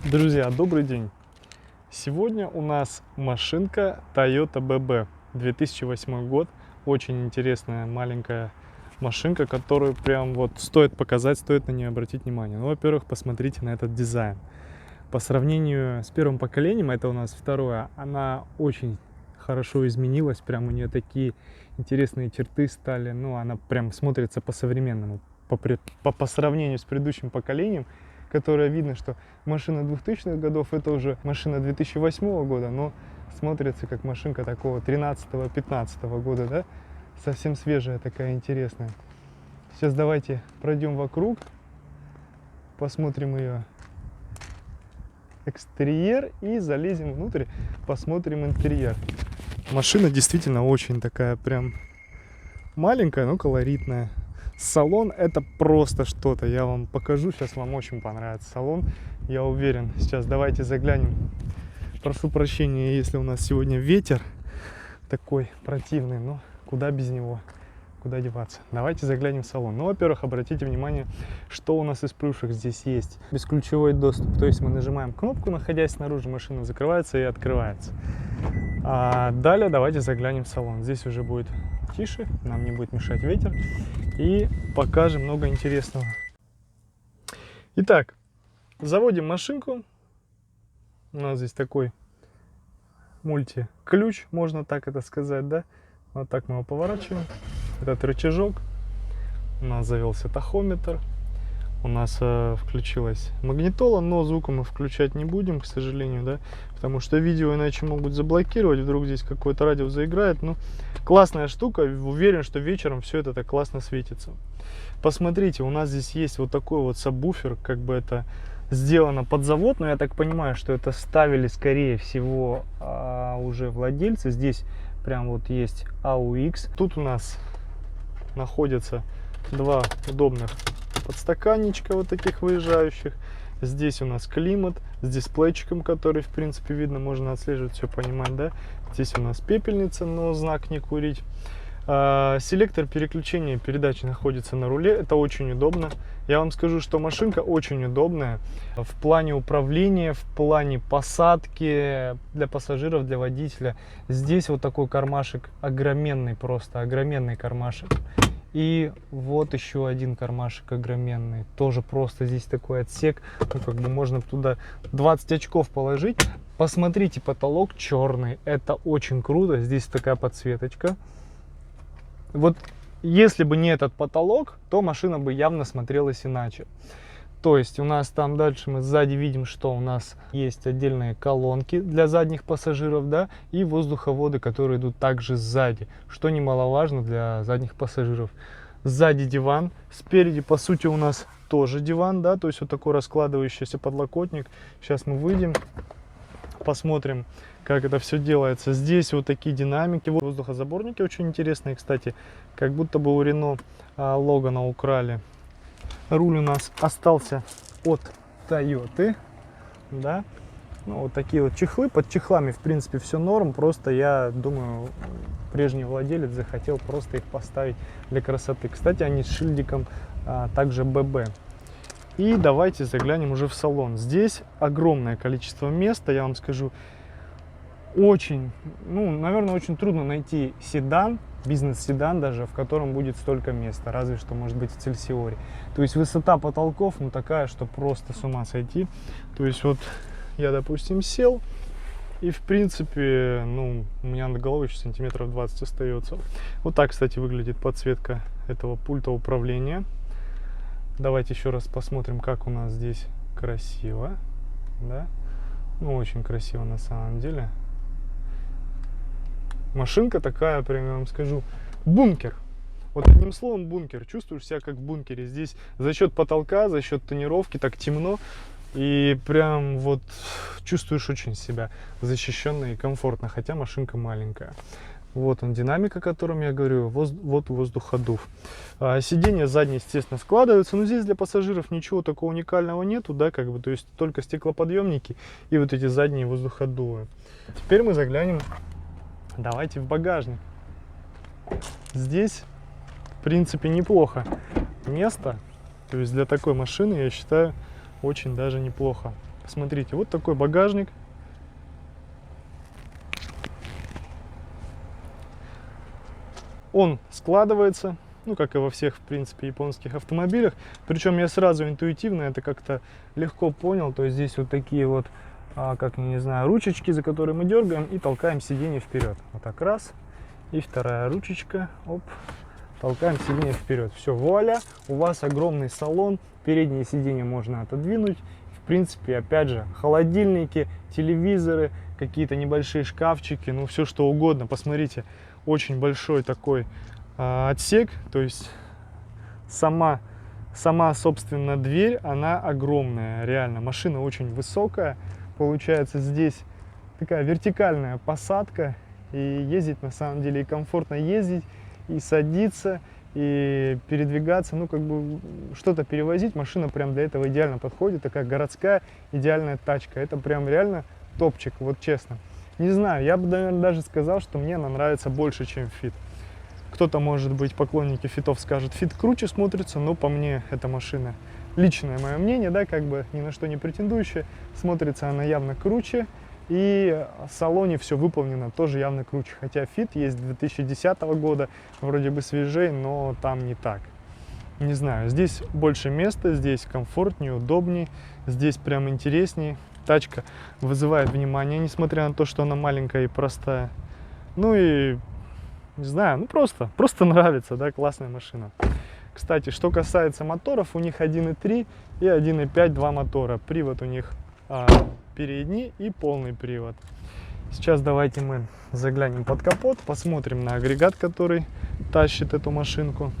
Друзья, добрый день! Сегодня у нас машинка Toyota BB, 2008 год. Очень интересная маленькая машинка, которую прям вот стоит показать, стоит на нее обратить внимание. Ну, во-первых, посмотрите на этот дизайн. По сравнению с первым поколением, это у нас второе, она очень хорошо изменилась. Прям у нее такие интересные черты стали. Ну, она прям смотрится по-современному. По сравнению с предыдущим поколением, которое видно, что машина 2000-х годов, это уже машина 2008 года, но смотрится как машинка такого 13-15 года, да? Совсем свежая такая, интересная. Сейчас давайте пройдем вокруг, посмотрим ее экстерьер и залезем внутрь, посмотрим интерьер. Машина действительно очень такая прям маленькая, но колоритная. Салон это просто что-то, я вам покажу, сейчас вам очень понравится салон, я уверен. Сейчас давайте заглянем. Прошу прощения, если у нас сегодня ветер такой противный, но куда без него, куда деваться. Давайте заглянем в салон. Ну, во-первых, обратите внимание, что у нас из плюшек здесь есть. Бесключевой доступ, то есть мы нажимаем кнопку, находясь снаружи, машина закрывается и открывается. А далее давайте заглянем в салон. Здесь уже будет тише, нам не будет мешать ветер, и покажем много интересного. Итак, заводим машинку. У нас здесь такой мульти-ключ, можно так это сказать, да? Вот так мы его поворачиваем. Этот рычажок. У нас завелся тахометр. У нас включилась магнитола, но звука мы включать не будем, к сожалению, да, потому что видео иначе могут заблокировать, вдруг здесь какое-то радио заиграет. Ну, классная штука, уверен, что вечером все это так классно светится. Посмотрите, у нас здесь есть вот такой вот сабвуфер, как бы это сделано под завод, но я так понимаю, что это ставили, скорее всего, уже владельцы. Здесь прям вот есть AUX. Тут у нас находятся два удобных подстаканничка вот таких выезжающих. Здесь у нас климат с дисплейчиком, который, в принципе, видно, можно отслеживать, все понимать, да. Здесь у нас пепельница, но знак не курить. Селектор переключения передач находится на руле, это очень удобно. Я вам скажу, что машинка очень удобная в плане управления, в плане посадки для пассажиров, для водителя. Здесь вот такой кармашек огроменный, просто огроменный кармашек. И вот еще один кармашек огроменный, тоже просто здесь такой отсек, ну как бы можно туда 20 очков положить. Посмотрите, потолок черный, это очень круто, здесь такая подсветочка. Вот если бы не этот потолок, то машина бы явно смотрелась иначе. То есть у нас там дальше мы сзади видим, что у нас есть отдельные колонки для задних пассажиров, да, и воздуховоды, которые идут также сзади, что немаловажно для задних пассажиров. Сзади диван, спереди по сути у нас тоже диван, да, то есть вот такой раскладывающийся подлокотник. Сейчас мы выйдем, посмотрим, как это все делается. Здесь вот такие динамики, воздухозаборники очень интересные, кстати, как будто бы у Renault Logan украли. Руль у нас остался от Toyota, да. Ну, вот такие вот чехлы. Под чехлами, в принципе, все норм. Просто, я думаю, прежний владелец захотел просто их поставить для красоты. Кстати, они с шильдиком также BB. И давайте заглянем уже в салон. Здесь огромное количество места, я вам скажу. Очень, ну, наверное, очень трудно найти седан, бизнес-седан даже, в котором будет столько места, разве что, может быть, в Цельсиоре. То есть высота потолков, ну, такая, что просто с ума сойти. То есть вот я, допустим, сел, и, в принципе, ну, у меня над головой еще сантиметров 20 остается. Вот так, кстати, выглядит подсветка этого пульта управления. Давайте еще раз посмотрим, как у нас здесь красиво, да. Ну, очень красиво на самом деле. Машинка такая, прям я вам скажу, бункер. Вот одним словом бункер. Чувствуешь себя как в бункере. Здесь за счет потолка, за счет тонировки так темно. И прям вот чувствуешь очень себя защищенно и комфортно. Хотя машинка маленькая. Вот он динамик, о котором я говорю. Вот воздуходув. Сиденья задние, естественно, складываются. Но здесь для пассажиров ничего такого уникального нету. Да, как бы, то есть только стеклоподъемники и вот эти задние воздуходувы. Теперь мы заглянем. Давайте в багажник. Здесь, в принципе, неплохо место. То есть для такой машины, я считаю, очень даже неплохо. Посмотрите, вот такой багажник. Он складывается, ну, как и во всех, в принципе, японских автомобилях. Причем я сразу интуитивно это как-то легко понял. То есть здесь вот такие вот, как, не знаю, ручечки, за которые мы дергаем и толкаем сиденье вперед. Вот так раз. И вторая ручечка, оп, толкаем сиденье вперед. Все, вуаля, у вас огромный салон. Переднее сиденье можно отодвинуть. В принципе, опять же, холодильники, телевизоры, какие-то небольшие шкафчики, ну, все что угодно. Посмотрите. Очень большой такой отсек, то есть сама, собственно, дверь, она огромная, реально. Машина очень высокая, получается здесь такая вертикальная посадка, и ездить на самом деле и комфортно ездить, и садиться, и передвигаться, ну, как бы что-то перевозить. Машина прям для этого идеально подходит, такая городская идеальная тачка. Это прям реально топчик, вот честно. Не знаю, я бы, наверное, даже сказал, что мне она нравится больше, чем Fit. Кто-то, может быть, поклонники Фитов скажет, Fit круче смотрится, но по мне эта машина, личное мое мнение, да, как бы ни на что не претендующая, смотрится она явно круче, и в салоне все выполнено тоже явно круче. Хотя Fit есть 2010 года, вроде бы свежей, но там не так. Не знаю, здесь больше места, здесь комфортнее, удобнее, здесь прям интереснее. Тачка вызывает внимание, несмотря на то, что она маленькая и простая. Ну и, не знаю, ну просто нравится, да, классная машина. Кстати, что касается моторов, у них 1.3 и 1.5, два мотора. Привод у них передний и полный привод. Сейчас давайте мы заглянем под капот, посмотрим на агрегат, который тащит эту машинку.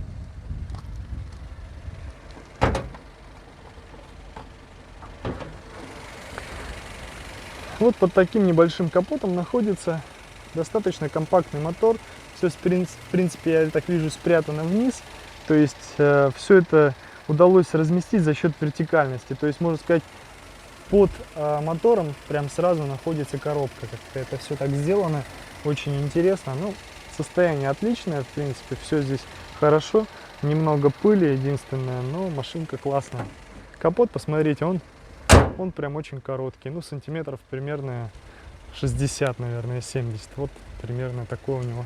Вот под таким небольшим капотом находится достаточно компактный мотор. Все, в принципе, я так вижу, спрятано вниз. То есть все это удалось разместить за счет вертикальности. То есть, можно сказать, под мотором прям сразу находится коробка. Как-то это все так сделано. Очень интересно. Ну, состояние отличное, в принципе, все здесь хорошо. Немного пыли единственное, но машинка классная. Капот, посмотрите, он прям очень короткий, ну, сантиметров примерно 60, наверное, 70. Вот примерно такое у него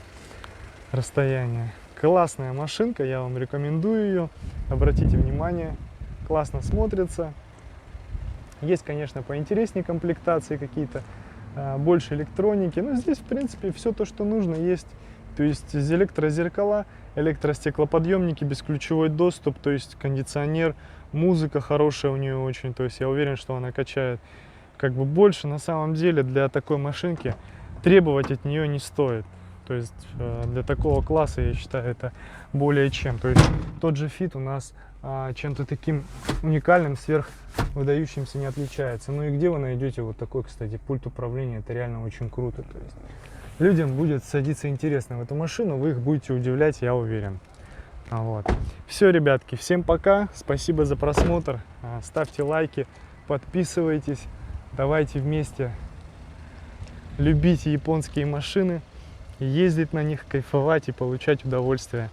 расстояние. Классная машинка, я вам рекомендую ее. Обратите внимание, классно смотрится. Есть, конечно, поинтереснее комплектации какие-то, больше электроники. Но здесь, в принципе, все то, что нужно, есть. То есть электрозеркала, электростеклоподъемники, бесключевой доступ, то есть кондиционер, музыка хорошая у нее очень. То есть я уверен, что она качает как бы больше. На самом деле для такой машинки требовать от нее не стоит. То есть для такого класса, я считаю, это более чем. То есть тот же Fit у нас чем-то таким уникальным, сверхвыдающимся не отличается. Ну и где вы найдете вот такой, кстати, пульт управления? Это реально очень круто. То есть людям будет садиться интересно в эту машину, вы их будете удивлять, я уверен. Вот. Все, ребятки, всем пока, спасибо за просмотр, ставьте лайки, подписывайтесь, давайте вместе любить японские машины, ездить на них, кайфовать и получать удовольствие.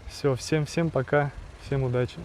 Все, всем пока, всем удачи.